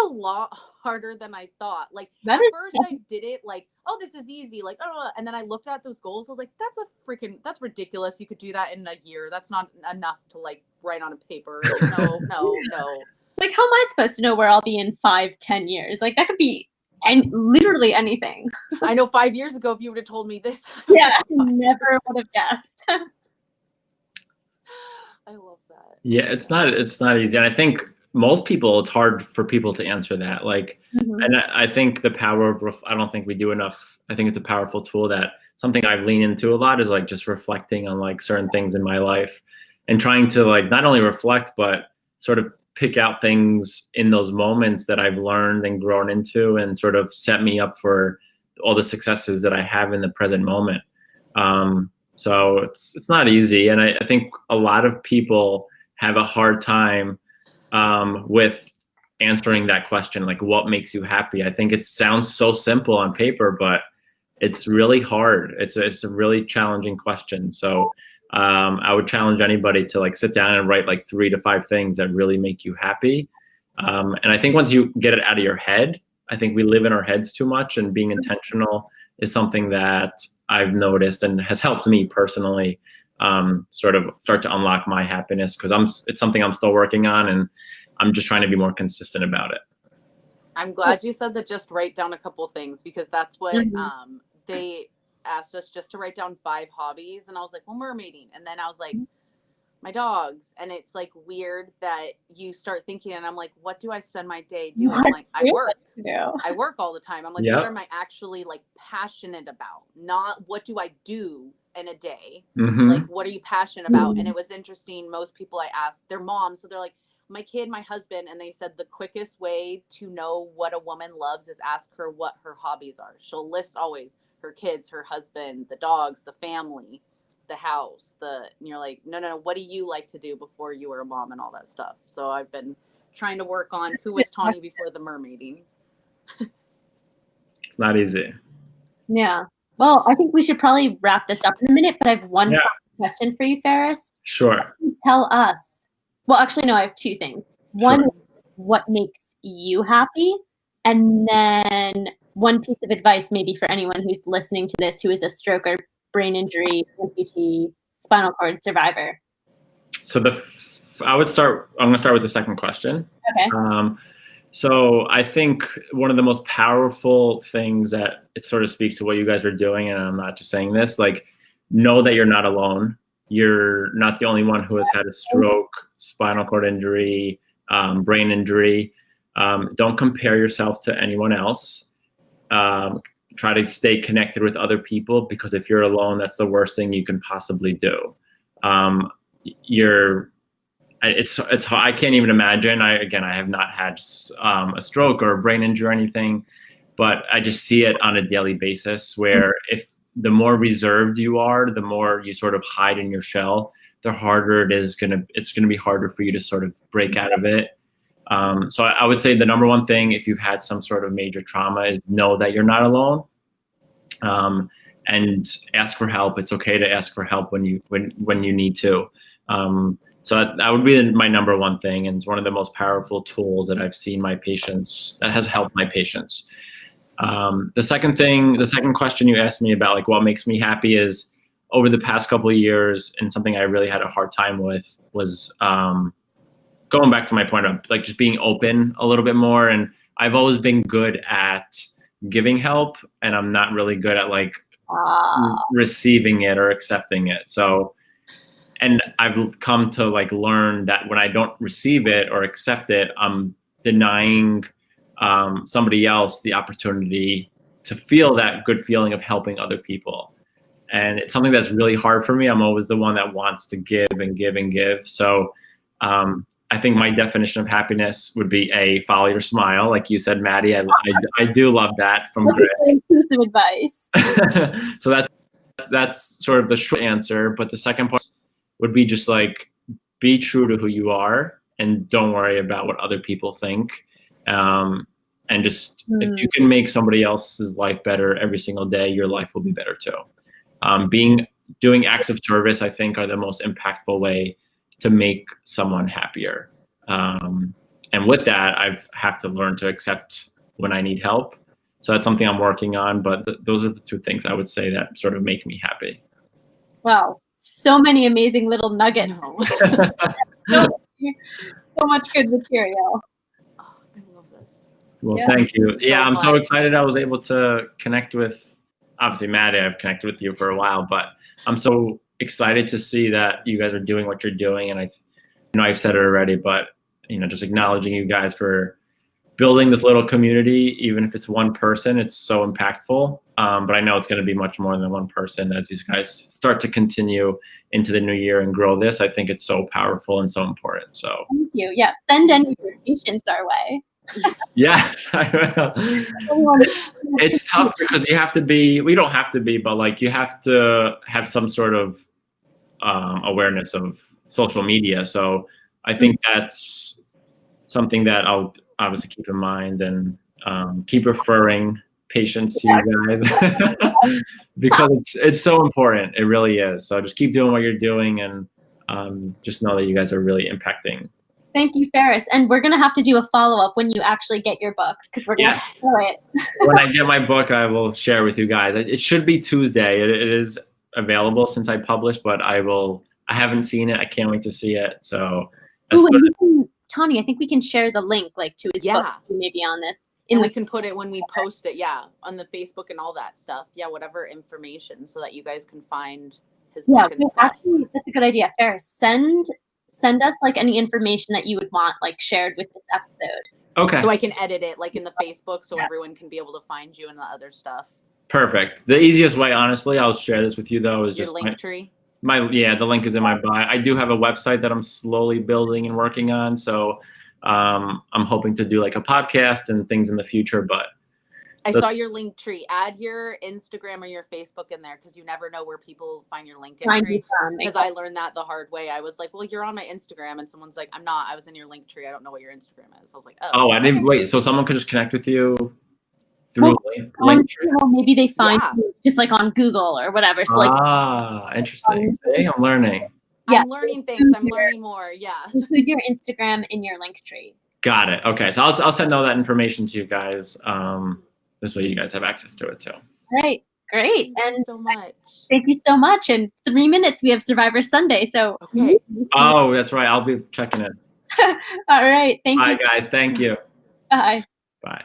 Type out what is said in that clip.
a lot harder than I thought. Like That at is first I did it like, oh, this is easy. Like, oh, and then I looked at those goals. I was like, that's ridiculous. You could do that in a year. That's not enough to like write on a paper. Like, no. Like, how am I supposed to know where I'll be in 5-10 years? Like, that could be literally anything. I know 5 years ago, if you would have told me this. Yeah, I never would have guessed. I love that. Yeah, it's not easy. And I think most people, it's hard for people to answer that. Like, and I think the power of, I don't think we do enough. I think it's a powerful tool that something I've leaned into a lot is like just reflecting on like certain things in my life and trying to like not only reflect, but sort of pick out things in those moments that I've learned and grown into and sort of set me up for all the successes that I have in the present moment. So it's not easy. And I think a lot of people have a hard time with answering that question, like what makes you happy? I think it sounds so simple on paper, but it's really hard. It's a really challenging question. So I would challenge anybody to like sit down and write like 3 to 5 things that really make you happy. And I think once you get it out of your head, I think we live in our heads too much, and being intentional is something that I've noticed and has helped me personally sort of start to unlock my happiness, because it's something I'm still working on, and I'm just trying to be more consistent about it. I'm glad you said that. Just write down a couple things, because that's what they asked us, just to write down 5 hobbies. And I was like, well, mermaiding. And then I was like, my dogs. And it's like weird that you start thinking, and I'm like, what do I spend my day doing? I'm like, I work all the time. I'm like, what am I actually like passionate about? Not what do I do in a day? Like, what are you passionate about? And it was interesting. Most people I asked, their moms. So they're like, my kid, my husband. And they said the quickest way to know what a woman loves is ask her what her hobbies are. She'll list always her kids, her husband, the dogs, the family, the house, and you're like, no, what do you like to do before you were a mom and all that stuff? So I've been trying to work on who was Tawny before the mermaiding. It's not easy. Yeah. Well, I think we should probably wrap this up in a minute, but I have one question for you, Farris. Sure. Tell us. Well, actually, no, I have 2 things. One, what makes you happy? And then one piece of advice maybe for anyone who's listening to this who is a stroke or brain injury, amputee, spinal cord survivor. So I'm going to start with the second question. Okay. So I think one of the most powerful things that it sort of speaks to what you guys are doing, and I'm not just saying this, like, know that you're not alone. You're not the only one who has had a stroke, spinal cord injury, brain injury. Don't compare yourself to anyone else. Try to stay connected with other people, because if you're alone, that's the worst thing you can possibly do. It's I can't even imagine. I have not had a stroke or a brain injury or anything, but I just see it on a daily basis, where if the more reserved you are, the more you sort of hide in your shell, the harder it's gonna be harder for you to sort of break out of it. So I would say the number one thing, if you've had some sort of major trauma, is know that you're not alone, and ask for help. It's okay to ask for help when you need to. So that would be my number one thing, and it's one of the most powerful tools that I've seen my patients, that has helped my patients. The second question you asked me about, like, what makes me happy, is over the past couple of years, and something I really had a hard time with was going back to my point of like just being open a little bit more. And I've always been good at giving help, and I'm not really good at like receiving it or accepting it. So, and I've come to like learn that when I don't receive it or accept it, I'm denying somebody else the opportunity to feel that good feeling of helping other people. And it's something that's really hard for me. I'm always the one that wants to give and give and give. So I think my definition of happiness would be follow your smile. Like you said, Maddi, I do love that from Greg. Piece of advice. So that's sort of the short answer. But the second part would be just like, be true to who you are and don't worry about what other people think. And just, if you can make somebody else's life better every single day, your life will be better too. Doing acts of service, I think, are the most impactful way to make someone happier. with that, I've have to learn to accept when I need help. So that's something I'm working on. But those are the two things I would say that sort of make me happy. Wow, so many amazing little nuggets. so much good material. Oh, I love this. Well, thank you. So I'm much. so excited I was able to connect with, obviously, Maddi. I've connected with you for a while, but I'm so excited to see that you guys are doing what you're doing. And I've said it already, but just acknowledging you guys for building this little community, even if it's one person, it's so impactful. But I know it's going to be much more than one person as you guys start to continue into the new year and grow this. I think it's so powerful and so important. So thank you. Yeah, send any of your patients our way. Yes, I will. It's tough because you have to be, we don't have to be, but like you have to have some sort of awareness of social media. So I think that's something that I'll obviously keep in mind and keep referring patients to you guys because it's so important. It really is. So just keep doing what you're doing and just know that you guys are really impacting. Thank you, Farris. And we're going to have to do a follow-up when you actually get your book because we're going to show it. When I get my book, I will share with you guys. It should be Tuesday. It is available since I published, but I haven't seen it. I can't wait to see it. So, Tawny, I think we can share the link to his book maybe on this. And we can put it when we post it, on the Facebook and all that stuff. Whatever information so that you guys can find his book and stuff. Actually, that's a good idea. Farris, send us any information that you would want shared with this episode. Okay. So I can edit it in the Facebook so everyone can be able to find you and the other stuff. Perfect. The easiest way, honestly, I'll share this with you though, is your just link tree. The link is in my bio. I do have a website that I'm slowly building and working on. So I'm hoping to do a podcast and things in the future, but I saw your link tree. Add your Instagram or your Facebook in there because you never know where people find your link tree. Because I learned that the hard way. I was like, well, you're on my Instagram. And someone's like, I'm not. I was in your link tree. I don't know what your Instagram is. I was like, oh. Oh, I didn't. Wait, so someone could just connect with you through link tree? Maybe they find you just on Google or whatever. So interesting. See, I'm learning. I'm learning things. I'm learning more. Yeah. Include your Instagram in your link tree. Got it. Okay. So I'll send all that information to you guys. This way you guys have access to it too. All right. Great. Thank you so much. Thank you so much. In 3 minutes, we have Survivor Sunday. So. Okay. Oh, that's right. I'll be checking it. All right. Thank you. Bye, guys. Thank you. Bye. Bye.